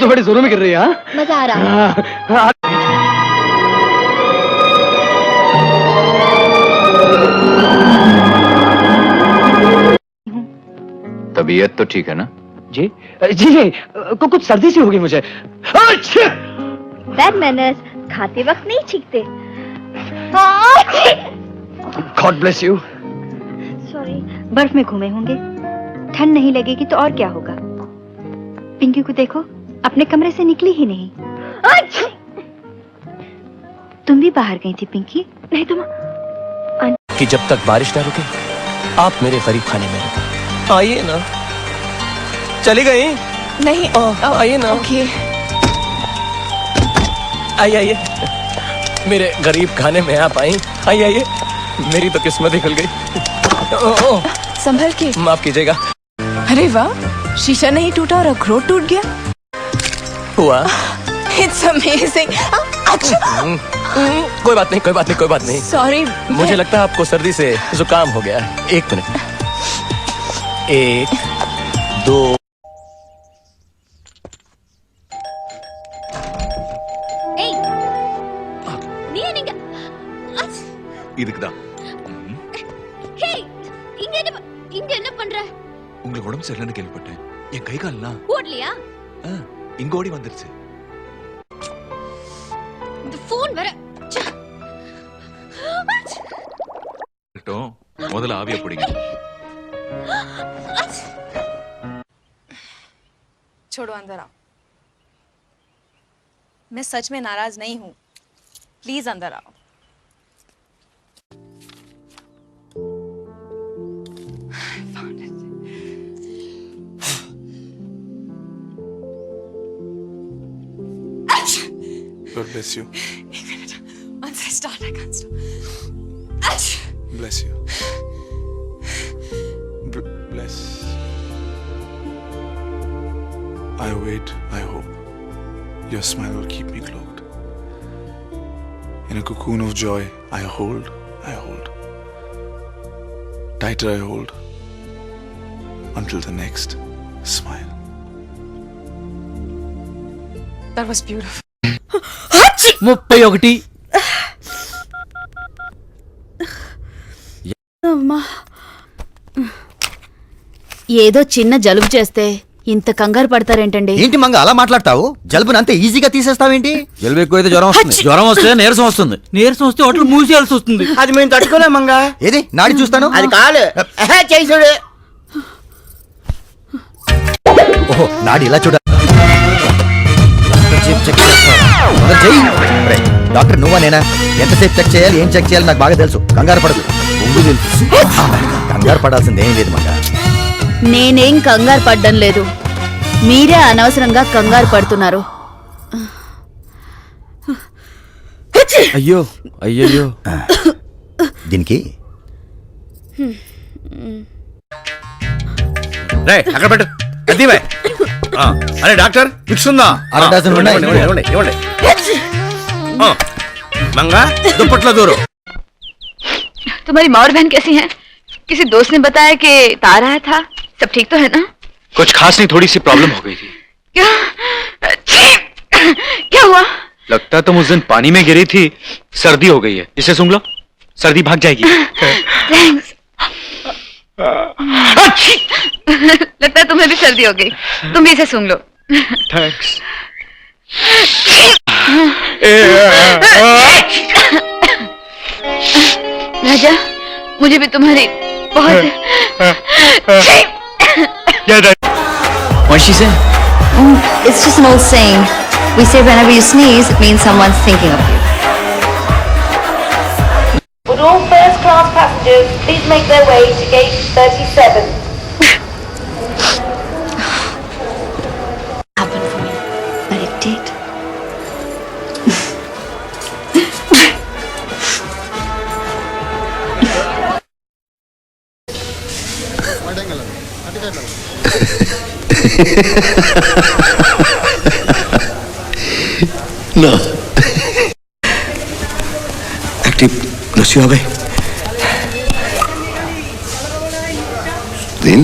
तो बड़ी जोरों में गिर रही है। मजा आ रहा है। तबीयत तो ठीक है ना? जी जी जी, कुछ सर्दी सी होगी मुझे। बैड मैनर्स, खाते वक्त नहीं छींकते। God bless you. सॉरी। बर्फ में घूमे होंगे, ठंड नहीं लगेगी तो और क्या होगा। पिंकी को देखो, अपने कमरे से निकली ही नहीं। तुम भी बाहर गई थी पिंकी? नहीं तुम कि जब तक बारिश ना रुके आप मेरे गरीब खाने में रुके। आइए ना। चली गई? नहीं आइए ना। आइए आइए, मेरे गरीब खाने में आप आई। आइए आइए, मेरी तो किस्मत ही खुल गई। संभल के। माफ कीजिएगा। अरे वाह, शीशा नहीं टूटा और अखरोट टूट गया। हुआ। It's amazing. कोई बात नहीं, कोई बात नहीं, कोई बात नहीं। सॉरी। मुझे लगता है आपको सर्दी से जुकाम हो गया है। एक मिनट। 1 2 இதுக்குதான். இங்க என்ன பண்ற? உங்களுக்கு உடம்பு சரியில்லைன்னு கேள்விப்பட்டேன். என் கை கால்லாம் ஓடலையா? இங்க ஓடி வந்துருச்சு. இந்த போன் வேற. முதல்ல ஆவிய பிடிங்க. छोड़ो, अंदर आओ। मैं सच में नाराज नहीं हूँ, प्लीज अंदर आओ। God bless you. Once I start, I can't stop. Bless you. Bless. I wait, I hope. Your smile will keep me cloaked. In a cocoon of joy, I hold. Tighter I hold. Until the next smile. That was beautiful. 31 అమ్మా, ఏదో చిన్న జలుబు చేస్తే ఇంత కంగారు పడతారేంటండి? ఏంటి మంగ అలా మాట్లాడతావు? జలుబుని అంత ఈజీగా తీసేస్తావేంటి? జలుబు ఎక్కువైతే జ్వరం వస్తుంది, జ్వరం వస్తే నీరసం వస్తుంది, నీరసం వస్తే హోటల్ మూసేయాల్సి వస్తుంది. అది మేము తట్టుకోలేం మంగా. ఏది నాడి చూస్తాను. అది కాదు, చేసాడు. ఓహో, నాడి ఇలా చూడ. డాక్టర్ నువ్వా నేనా? ఎంతసేపు చెక్ చేయాలి, ఏం చెక్ చేయాలి నాకు బాగా తెలుసు. కంగారు పడదు. కంగారు పడాల్సింది ఏం లేదు మంగ. నేనేం కంగారు పడ్డం లేదు, మీరే అనవసరంగా కంగారు పడుతున్నారు. అయ్యో అయ్యయ్యో, దీనికి అక్కడ పెట్టు. అరే డాక్టర్, ఫిక్స్ ఉందా? మంగా దుప్పట్లో దూరం. तुम्हारी माँ और बहन कैसी हैं? किसी दोस्त ने बताया कि तार आया था, सब ठीक तो है ना? कुछ खास नहीं, थोड़ी सी प्रॉब्लम हो गई थी। क्या? क्या हुआ? लगता तुम उस दिन पानी में गिरी थी, सर्दी हो गई है। इसे सूंघ लो, सर्दी भाग जाएगी। थैंक्स। लगता है तुम्हें भी सर्दी हो गई, तुम भी इसे सूंघ लो। थैंक्स। राजा, मुझे भी तुम्हारी बहुत What she say? It's just an old saying. We say whenever you sneeze, it means someone's thinking of you. Would all first class passengers please make their way to gate 37? Happened for me, but it did. No. Active, रस्सी हो गई। दिन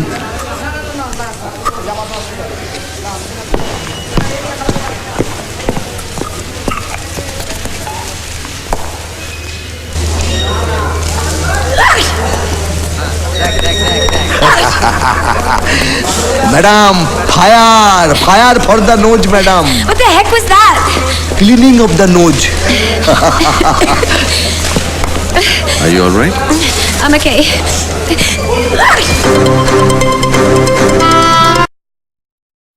madam fire fire for the nose madam What the heck was that? Cleaning of the nose are you alright I'm okay.